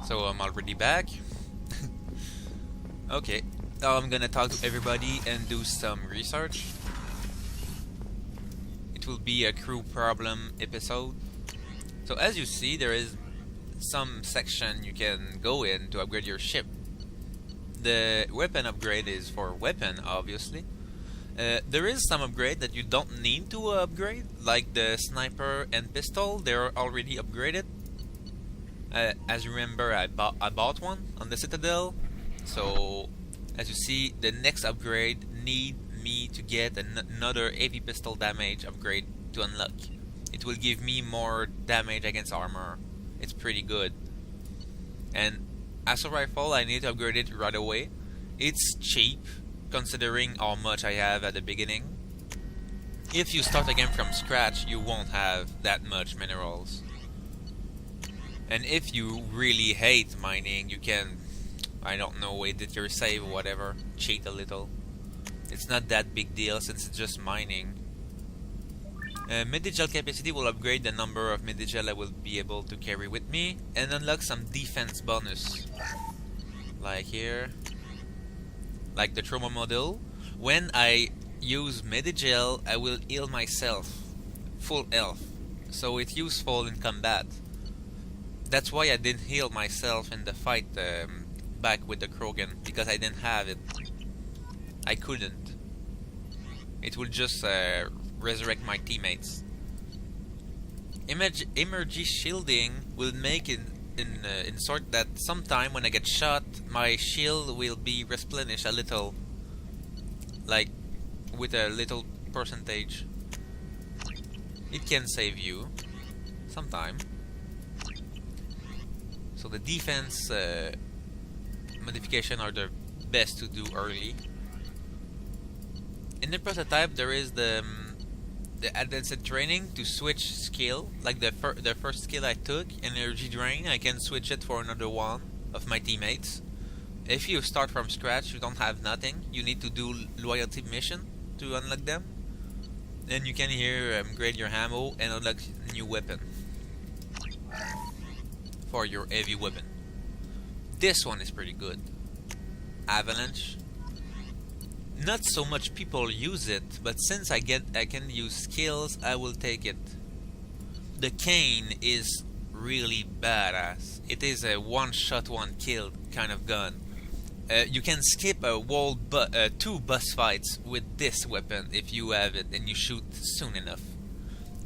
So I'm already back. Okay, now I'm gonna talk to everybody and do some research. It will be a crew problem episode. So as you see, there is some section you can go in to upgrade your ship. The weapon upgrade is for weapon, obviously. There is some upgrade that you don't need to upgrade, like the sniper and pistol. They're already upgraded. As you remember, I bought one on the Citadel. So as you see, the next upgrade need me to get another heavy pistol damage upgrade to unlock. It will give me more damage against armor. It's pretty good. And assault rifle, I need to upgrade it right away. It's cheap considering how much I have at the beginning. If you start again from scratch, you won't have that much minerals. And if you really hate mining, you can, I don't know, edit your save or whatever, cheat a little. It's not that big deal since it's just mining. Mid-gel capacity will upgrade the number of mid-gel I will be able to carry with me and unlock some defense bonus. Like here. Like the trauma model. When I use mid-gel, I will heal myself. Full health. So it's useful in combat. That's why I didn't heal myself in the fight back with the Krogan, because I didn't have it. I couldn't. It will just resurrect my teammates. Emergency shielding will make in sort that sometime when I get shot, my shield will be replenished a little, like with a little percentage. It can save you sometime. So the defense modification are the best to do early. In the prototype, there is the advanced training to switch skill. Like the first skill I took, energy drain, I can switch it for another one of my teammates. If you start from scratch, you don't have nothing. You need to do loyalty mission to unlock them. Then you can here upgrade your ammo and unlock new weapon for your heavy weapon. This one is pretty good. Avalanche. Not so much people use it, but since I can use skills, I will take it. The cane is really badass. It is a one-shot, one-kill kind of gun. You can skip two boss fights with this weapon if you have it and you shoot soon enough.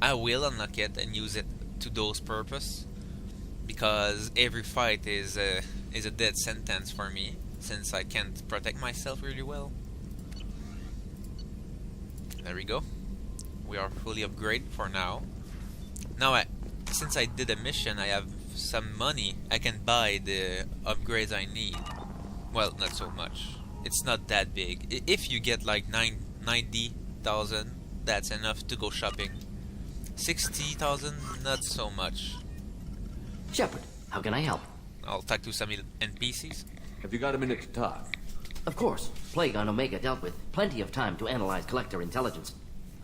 I will unlock it and use it to those purpose, because every fight is a dead sentence for me, since I can't protect myself really well. There we go. We are fully upgraded for now. Now, since I did a mission, I have some money. I can buy the upgrades I need. Well, not so much. It's not that big. If you get like 90,000, that's enough to go shopping. 60,000, not so much. Shepard, how can I help? I'll talk to some NPCs. Have you got a minute to talk? Of course. Plague on Omega dealt with. Plenty of time to analyze collector intelligence.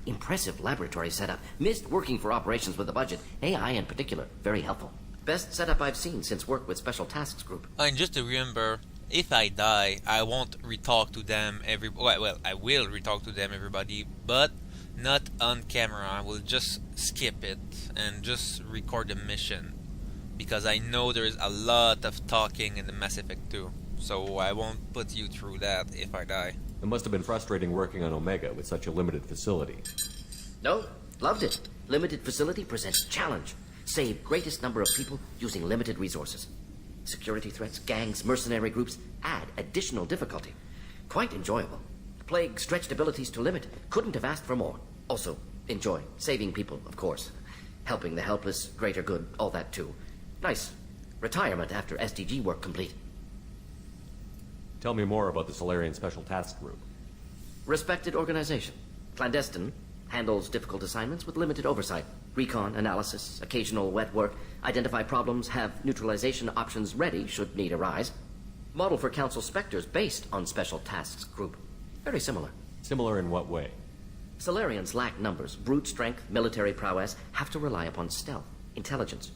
Impressive laboratory setup. Missed working for operations with a budget. AI in particular. Very helpful. Best setup I've seen since work with Special Tasks Group. And just to remember, if I die, I won't retalk to them well, I will retalk to them, everybody, but not on camera. I will just skip it and just record the mission, because I know there's a lot of talking in the Mass Effect 2. So I won't put you through that if I die. It must have been frustrating working on Omega with such a limited facility. No, loved it. Limited facility presents challenge. Save greatest number of people using limited resources. Security threats, gangs, mercenary groups add additional difficulty. Quite enjoyable. Plague stretched abilities to limit. Couldn't have asked for more. Also, enjoy. Saving people, of course. Helping the helpless, greater good, all that too. Nice. Retirement after SDG work complete. Tell me more about the Solarian Special Task Group. Respected organization. Clandestine. Handles difficult assignments with limited oversight. Recon, analysis, occasional wet work. Identify problems, have neutralization options ready should need arise. Model for Council Spectres based on Special Tasks Group. Very similar. Similar in what way? Solarians lack numbers, brute strength, military prowess, have to rely upon stealth, intelligence.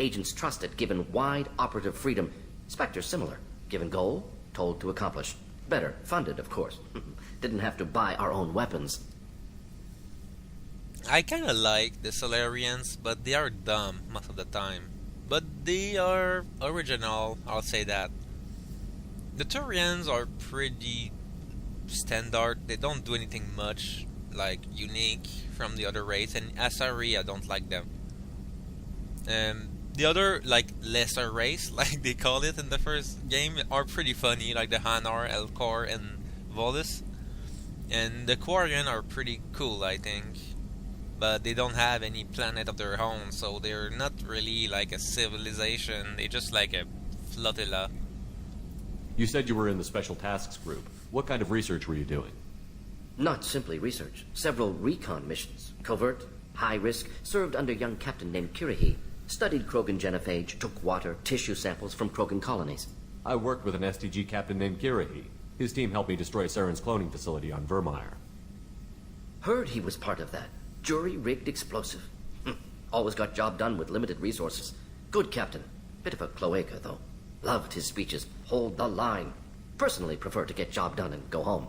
Agents trusted, given wide operative freedom. Spectres similar. Given goal, told to accomplish. Better funded, of course. Didn't have to buy our own weapons. I kinda like the Solarians, but they are dumb most of the time. But they are original, I'll say that. The Turians are pretty standard. They don't do anything much, like, unique from the other race. And Asari, I don't like them. The other, like, lesser race, like they call it in the first game, are pretty funny, like the Hanar, Elcor, and Volus. And the Quarian are pretty cool, I think. But they don't have any planet of their own, so they're not really like a civilization. They're just like a flotilla. You said you were in the Special Tasks Group. What kind of research were you doing? Not simply research. Several recon missions. Covert, high risk, served under a young captain named Kirihi. Studied Krogan genophage, took water, tissue samples from Krogan colonies. I worked with an STG captain named Kirihi. His team helped me destroy Saren's cloning facility on Vermeer. Heard he was part of that. Jury-rigged explosive. Always got job done with limited resources. Good captain. Bit of a cloaca, though. Loved his speeches. Hold the line. Personally prefer to get job done and go home.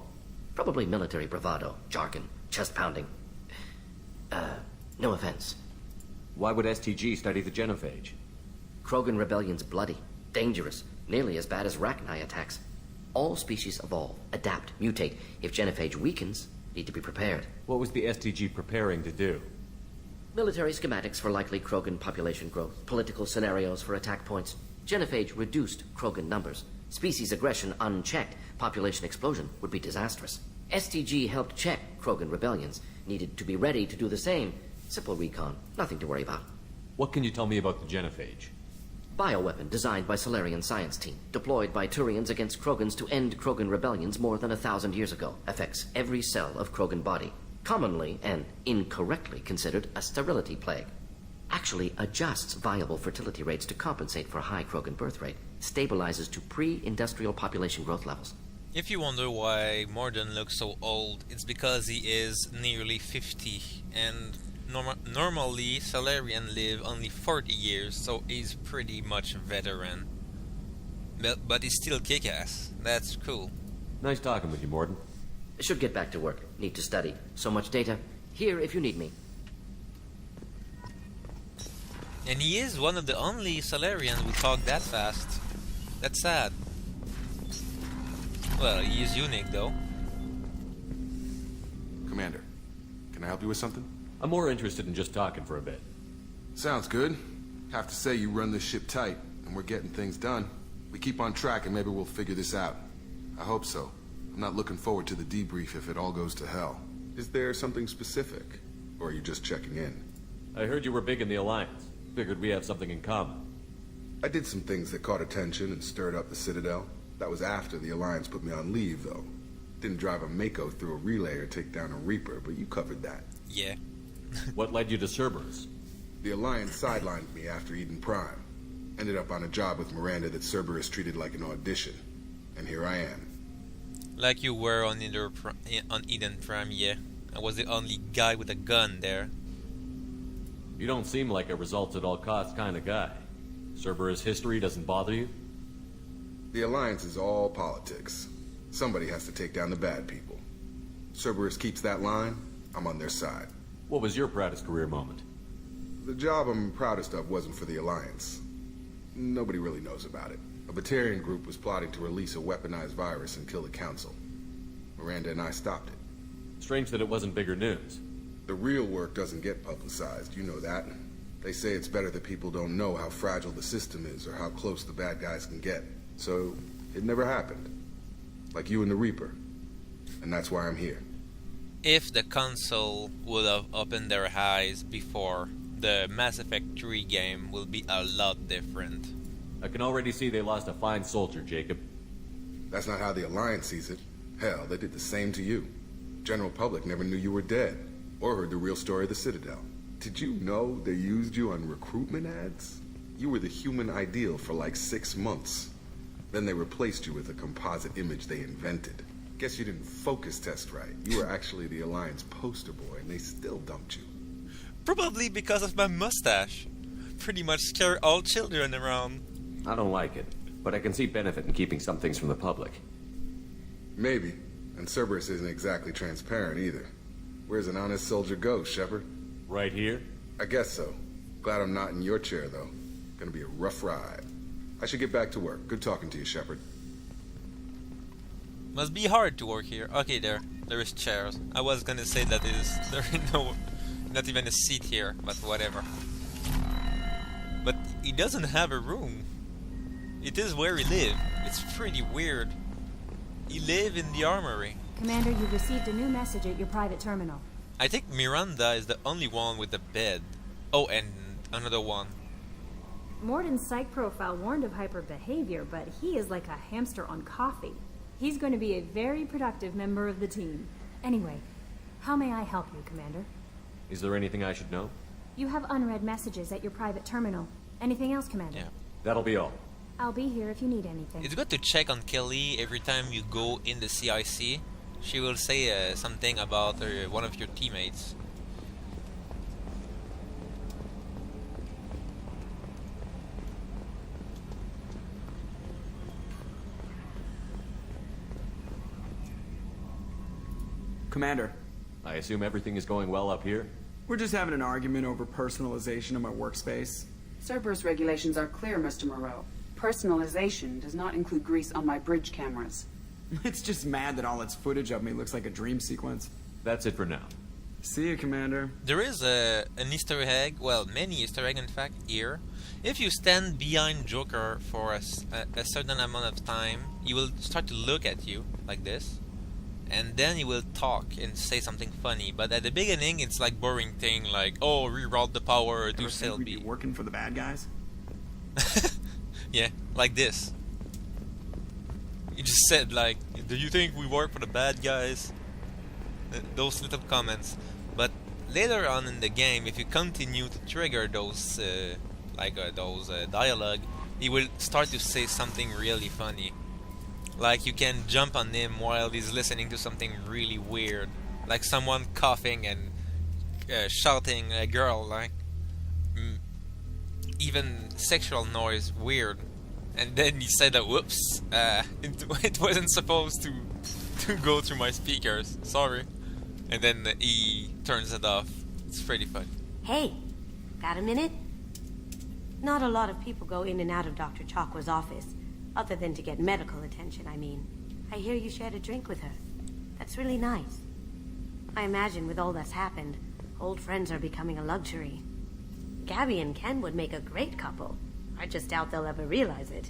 Probably military bravado, jargon, chest-pounding. No offense. Why would STG study the genophage? Krogan rebellion's bloody, dangerous, nearly as bad as Rachni attacks. All species evolve, adapt, mutate. If genophage weakens, need to be prepared. What was the STG preparing to do? Military schematics for likely Krogan population growth, political scenarios for attack points. Genophage reduced Krogan numbers. Species aggression unchecked, population explosion would be disastrous. STG helped check Krogan rebellions, needed to be ready to do the same. Simple recon, nothing to worry about. What can you tell me about the genophage? Bioweapon designed by Solarian science team, deployed by Turians against Krogans to end Krogan rebellions more than 1,000 years ago. Affects every cell of Krogan body. Commonly and incorrectly considered a sterility plague. Actually adjusts viable fertility rates to compensate for a high Krogan birth rate. Stabilizes to pre-industrial population growth levels. If you wonder why Mordin looks so old, it's because he is nearly 50, and normally Solarian live only 40 years, so he's pretty much a veteran. But he's still kick-ass. That's cool. Nice talking with you, Mordin. Should get back to work. Need to study. So much data. Here if you need me. And he is one of the only Solarians who talk that fast. That's sad. Well, he is unique though. Commander, can I help you with something? I'm more interested in just talking for a bit. Sounds good. Have to say you run this ship tight, and we're getting things done. We keep on track and maybe we'll figure this out. I hope so. I'm not looking forward to the debrief if it all goes to hell. Is there something specific? Or are you just checking in? I heard you were big in the Alliance. Figured we have something in common. I did some things that caught attention and stirred up the Citadel. That was after the Alliance put me on leave, though. Didn't drive a Mako through a relay or take down a Reaper, but you covered that. Yeah. What led you to Cerberus? The Alliance sidelined me after Eden Prime. Ended up on a job with Miranda that Cerberus treated like an audition. And here I am. Like you were on Eden Prime, yeah. I was the only guy with a gun there. You don't seem like a results at all costs kind of guy. Cerberus history doesn't bother you? The Alliance is all politics. Somebody has to take down the bad people. Cerberus keeps that line, I'm on their side. What was your proudest career moment? The job I'm proudest of wasn't for the Alliance. Nobody really knows about it. A Batarian group was plotting to release a weaponized virus and kill the Council. Miranda and I stopped it. Strange that it wasn't bigger news. The real work doesn't get publicized, you know that. They say it's better that people don't know how fragile the system is or how close the bad guys can get. So, it never happened. Like you and the Reaper. And that's why I'm here. If the console would have opened their eyes before, the Mass Effect 3 game will be a lot different. I can already see they lost a fine soldier, Jacob. That's not how the Alliance sees it. Hell, they did the same to you. General public never knew you were dead, or heard the real story of the Citadel. Did you know they used you on recruitment ads? You were the human ideal for like 6 months. Then they replaced you with a composite image they invented. Guess you didn't focus test right. You were actually the Alliance poster boy, and they still dumped you. Probably because of my mustache. pretty much scare all children around. I don't like it, but I can see benefit in keeping some things from the public. Maybe. And Cerberus isn't exactly transparent either. Where's an honest soldier go, Shepard? Right here? I guess so. Glad I'm not in your chair, though. Gonna be a rough ride. I should get back to work. Good talking to you, Shepard. Must be hard to work here. Okay, there is chairs. I was gonna say that there is not even a seat here, but whatever. But he doesn't have a room. It is where he lives. It's pretty weird. He lives in the armory. Commander, you've received a new message at your private terminal. I think Miranda is the only one with the bed. Oh, and another one. Mordin's psych profile warned of hyper behavior, but he is like a hamster on coffee. He's going to be a very productive member of the team. Anyway, how may I help you, Commander? Is there anything I should know? You have unread messages at your private terminal. Anything else, Commander? Yeah. That'll be all. I'll be here if you need anything. It's good to check on Kelly every time you go in the CIC. She will say something about one of your teammates. Commander, I assume everything is going well up here? we're just having an argument over personalization of my workspace. Cerberus regulations are clear, Mr. Moreau. Personalization does not include grease on my bridge cameras. It's just mad that all its footage of me looks like a dream sequence. That's it for now. See you, Commander. There is an Easter egg, well, many Easter eggs in fact, here. If you stand behind Joker for a certain amount of time, he will start to look at you, like this. And then he will talk and say something funny. But at the beginning, it's like boring thing, like, oh, reroute the power to Ever cell think we'd B. be working for the bad guys? Yeah, like this. You just said, like, do you think we work for the bad guys? Those little comments. But later on in the game, if you continue to trigger those dialogue, he will start to say something really funny. Like you can jump on him while he's listening to something really weird, like someone coughing and shouting a girl, like even sexual noise, weird. And then he said that, whoops, it wasn't supposed to go through my speakers, sorry. And then he turns it off. It's pretty funny. Hey, got a minute? Not a lot of people go in and out of Dr. Chakwa's office, other than to get medical attention, I mean. I hear you shared a drink with her. That's really nice. I imagine with all that's happened, old friends are becoming a luxury. Gabby and Ken would make a great couple. I just doubt they'll ever realize it.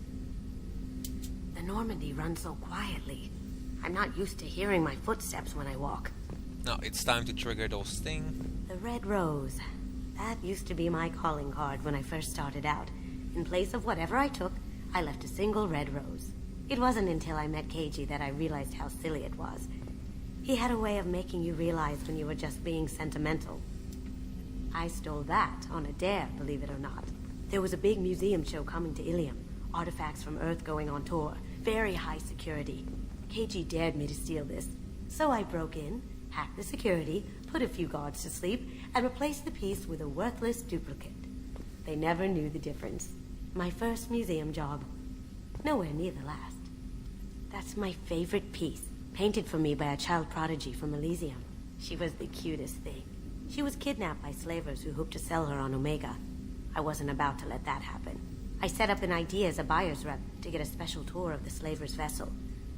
The Normandy runs so quietly. I'm not used to hearing my footsteps when I walk. Now it's time to trigger those things. The Red Rose. That used to be my calling card when I first started out. In place of whatever I took, I left a single red rose. It wasn't until I met Keiji that I realized how silly it was. He had a way of making you realize when you were just being sentimental. I stole that on a dare, believe it or not. There was a big museum show coming to Ilium. Artifacts from Earth going on tour. Very high security. Keiji dared me to steal this. So I broke in, hacked the security, put a few guards to sleep, and replaced the piece with a worthless duplicate. They never knew the difference. My first museum job. Nowhere near the last. That's my favorite piece, painted for me by a child prodigy from Elysium. She was the cutest thing. She was kidnapped by slavers who hoped to sell her on Omega. I wasn't about to let that happen. I set up an idea as a buyer's rep to get a special tour of the slaver's vessel.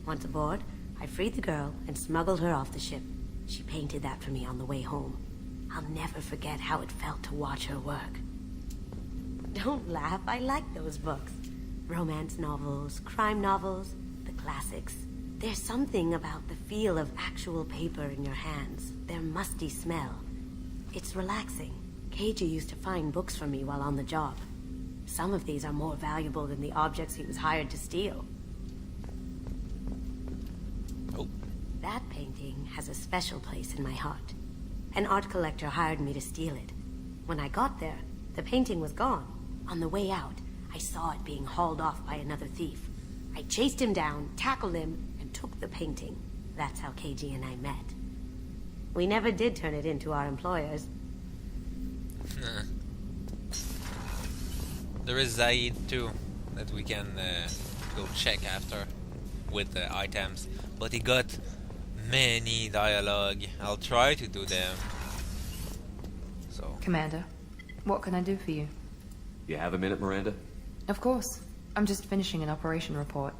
Once aboard, I freed the girl and smuggled her off the ship. She painted that for me on the way home. I'll never forget how it felt to watch her work. Don't laugh, I like those books. Romance novels, crime novels, the classics. There's something about the feel of actual paper in your hands, their musty smell. It's relaxing. Keiji used to find books for me while on the job. Some of these are more valuable than the objects he was hired to steal. Oh. That painting has a special place in my heart. An art collector hired me to steal it. When I got there, the painting was gone. On the way out, I saw it being hauled off by another thief. I chased him down, tackled him, and took the painting. That's how Keiji and I met. We never did turn it into our employers. There is Zaid too that we can go check after with the items, but he got many dialogue. I'll try to do them. So Commander, what can I do for you? You have a minute, Miranda? Of course. I'm just finishing an operation report.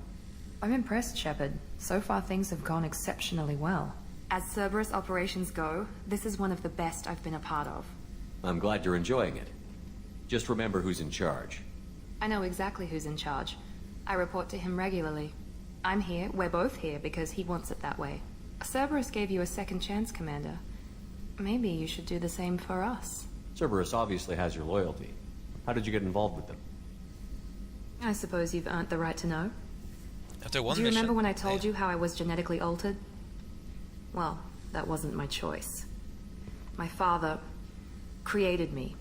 I'm impressed, Shepard. So far things have gone exceptionally well. As Cerberus operations go, this is one of the best I've been a part of. I'm glad you're enjoying it. Just remember who's in charge. I know exactly who's in charge. I report to him regularly. I'm here, we're both here, because he wants it that way. Cerberus gave you a second chance, Commander. Maybe you should do the same for us. Cerberus obviously has your loyalty. How did you get involved with them? I suppose you've earned the right to know. after one Do you mission, remember when I told you how I was genetically altered? Well, that wasn't my choice. My father created me.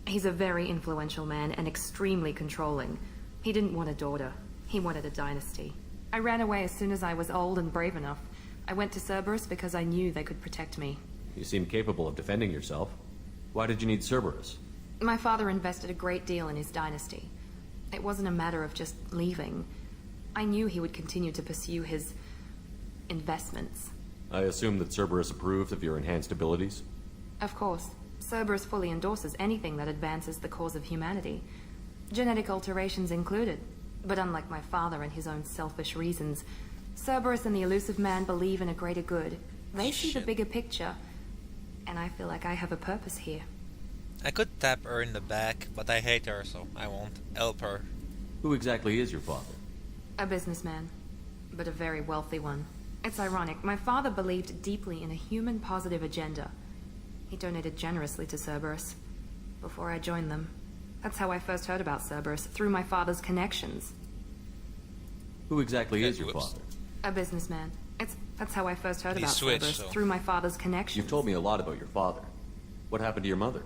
He's a very influential man and extremely controlling. He didn't want a daughter. He wanted a dynasty. I ran away as soon as I was old and brave enough. I went to Cerberus because I knew they could protect me. You seem capable of defending yourself. Why did you need Cerberus? My father invested a great deal in his dynasty. It wasn't a matter of just leaving. I knew he would continue to pursue his investments. I assume that Cerberus approved of your enhanced abilities? Of course. Cerberus fully endorses anything that advances the cause of humanity. Genetic alterations included. But unlike my father and his own selfish reasons, Cerberus and the elusive man believe in a greater good. They see the bigger picture, and I feel like I have a purpose here. I could tap her in the back, but I hate her, so I won't help her. Who exactly is your father? A businessman, but a very wealthy one. It's ironic, my father believed deeply in a human-positive agenda. He donated generously to Cerberus before I joined them. That's how I first heard about Cerberus, through my father's connections. Who exactly is your Whoops. father? A businessman. That's how I first heard He about switched, Cerberus, so- through my father's connections. You've told me a lot about your father. What happened to your mother?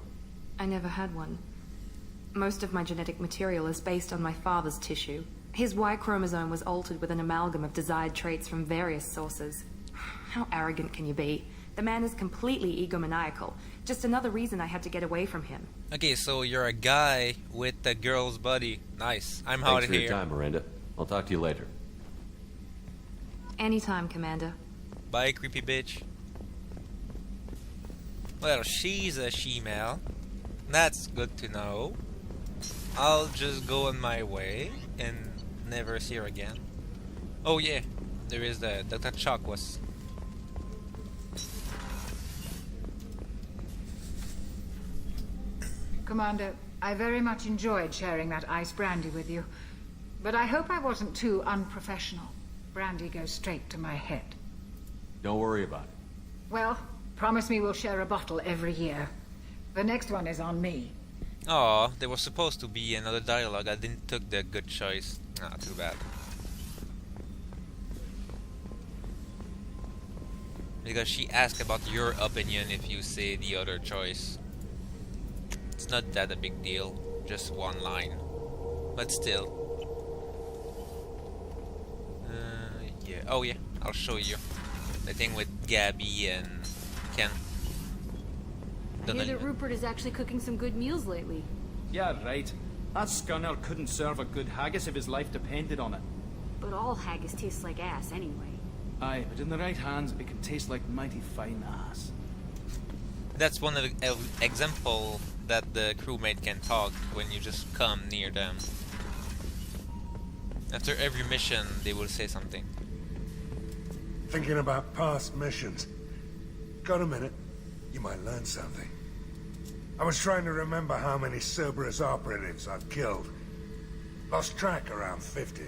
I never had one. Most of my genetic material is based on my father's tissue. His Y chromosome was altered with an amalgam of desired traits from various sources. How arrogant can you be? The man is completely egomaniacal. Just another reason I had to get away from him. Okay, so you're a guy with a girl's body. Nice. I'm out Thanks of for your here. time, Miranda. I'll talk to you later. Anytime, Commander. Bye, creepy bitch. Well, she's a she-male. That's good to know. I'll just go on my way and never see her again. Oh yeah, there is the Dr. Chuck was. Commander, I very much enjoyed sharing that ice brandy with you. But I hope I wasn't too unprofessional. Brandy goes straight to my head. Don't worry about it. Well, promise me we'll share a bottle every year. The next one is on me. Oh, there was supposed to be another dialogue. I didn't took the good choice. Ah, too bad. Because she asked about your opinion if you say the other choice. It's not that a big deal. Just one line. But still. Yeah. Oh yeah, I'll show you. The thing with Gabby and Ken. I hear that Rupert is actually cooking some good meals lately. Yeah, right. That scunner couldn't serve a good haggis if his life depended on it. But all haggis tastes like ass anyway. Aye, but in the right hands, it can taste like mighty fine ass. That's one of the example that the crewmate can talk when you just come near them. After every mission, they will say something. Thinking about past missions. Got a minute? You might learn something. I was trying to remember how many Cerberus operatives I've killed. Lost track around 50.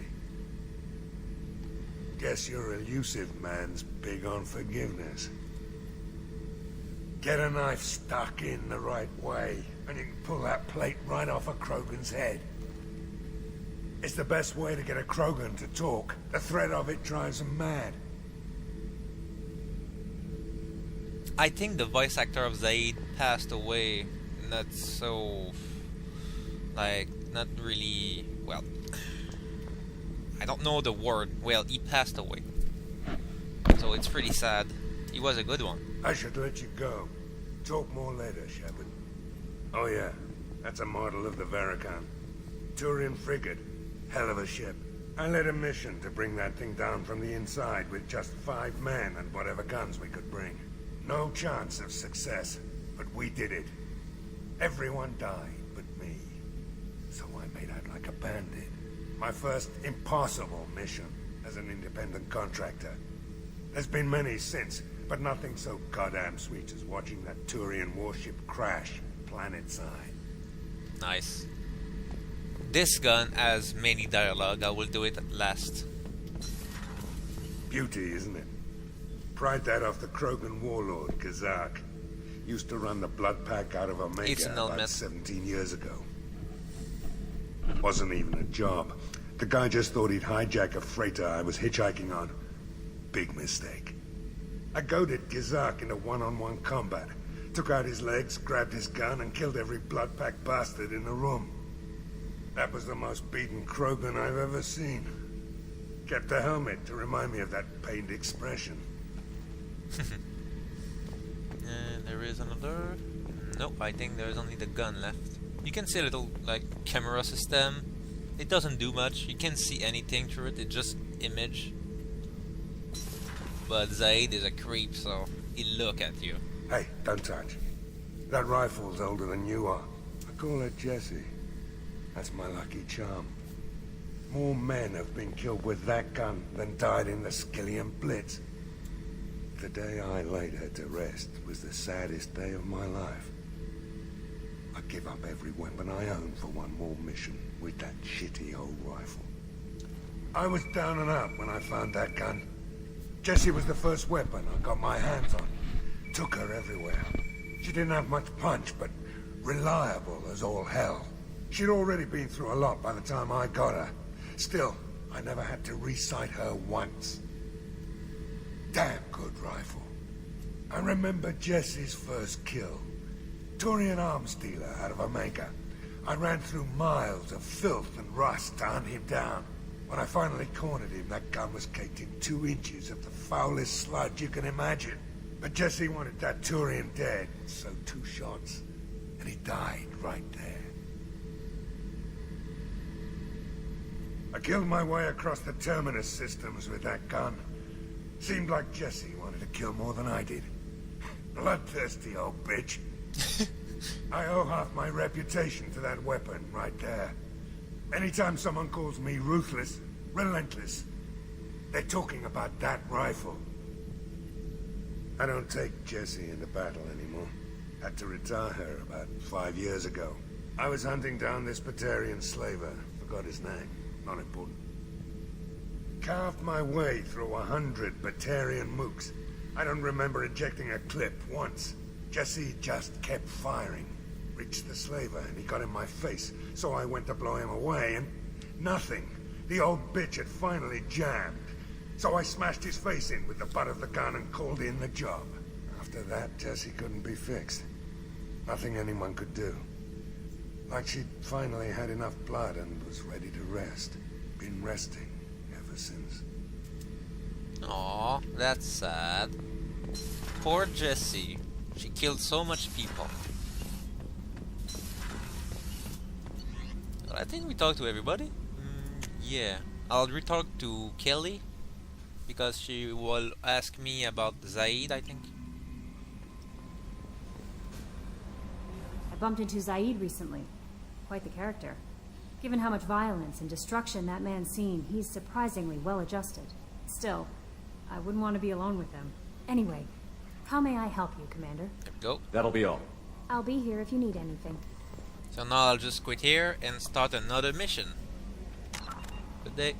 Guess your elusive man's big on forgiveness. Get a knife stuck in the right way, and you can pull that plate right off a Krogan's head. It's the best way to get a Krogan to talk. The threat of it drives them mad. I think the voice actor of Zaid passed away. Not so... like, not really... well... I don't know the word. Well, he passed away. So it's pretty sad. He was a good one. I should let you go. Talk more later, Shepard. Oh yeah, that's a model of the Paragon. Turian frigate. Hell of a ship. I led a mission to bring that thing down from the inside with just 5 men and whatever guns we could bring. No chance of success, but we did it. Everyone died but me. So I made out like a bandit. My first impossible mission as an independent contractor. There's been many since, but nothing so goddamn sweet as watching that Turian warship crash planet-side. Nice. This gun has many dialogue. I will do it last. Beauty, isn't it? Pried that off the Krogan warlord, Kazak. Used to run the blood pack out of It's Omega an about element. 17 years ago. Wasn't even a job. The guy just thought he'd hijack a freighter I was hitchhiking on. Big mistake. I goaded Kazak into one-on-one combat. Took out his legs, grabbed his gun, and killed every blood pack bastard in the room. That was the most beaten Krogan I've ever seen. Kept a helmet to remind me of that pained expression. And there is another. Nope, I think there's only the gun left. You can see a little like camera system. It doesn't do much. You can't see anything through it. It just image. But Zaid is a creep, so he'll look at you. Hey, don't touch. That rifle's older than you are. I call her Jessie. That's my lucky charm. More men have been killed with that gun than died in the Skillian Blitz. The day I laid her to rest was the saddest day of my life. I'd give up every weapon I own for one more mission with that shitty old rifle. I was down and out when I found that gun. Jessie was the first weapon I got my hands on. Took her everywhere. She didn't have much punch, but reliable as all hell. She'd already been through a lot by the time I got her. Still, I never had to re-sight her once. Damn good rifle. I remember Jessie's first kill. Turian arms dealer out of Omega. I ran through miles of filth and rust to hunt him down. When I finally cornered him, that gun was caked in 2 inches of the foulest sludge you can imagine. But Jessie wanted that Turian dead, so 2 shots, and he died right there. I killed my way across the terminus systems with that gun. Seemed like Jessie wanted to kill more than I did. Bloodthirsty old bitch. I owe half my reputation to that weapon right there. Anytime someone calls me ruthless, relentless, they're talking about that rifle. I don't take Jessie into battle anymore. Had to retire her about 5 years ago. I was hunting down this Batarian slaver. Forgot his name. Not important. Carved my way through 100 Batarian mooks. I don't remember ejecting a clip once. Jessie just kept firing. Reached the slaver and he got in my face, so I went to blow him away and nothing. The old bitch had finally jammed. So I smashed his face in with the butt of the gun and called in the job. After that, Jessie couldn't be fixed. Nothing anyone could do. Like she'd finally had enough blood and was ready to rest. Been resting ever since. Aw, that's sad. Poor Jessie. She killed so much people. Well, I think we talked to everybody. Yeah. I'll retalk to Kelly, because she will ask me about Zaid, I think. I bumped into Zaid recently. Quite the character. Given how much violence and destruction that man's seen, he's surprisingly well adjusted. Still, I wouldn't want to be alone with him. Anyway, how may I help you, Commander? There we go. That'll be all. I'll be here if you need anything. So now I'll just quit here and start another mission. Good day.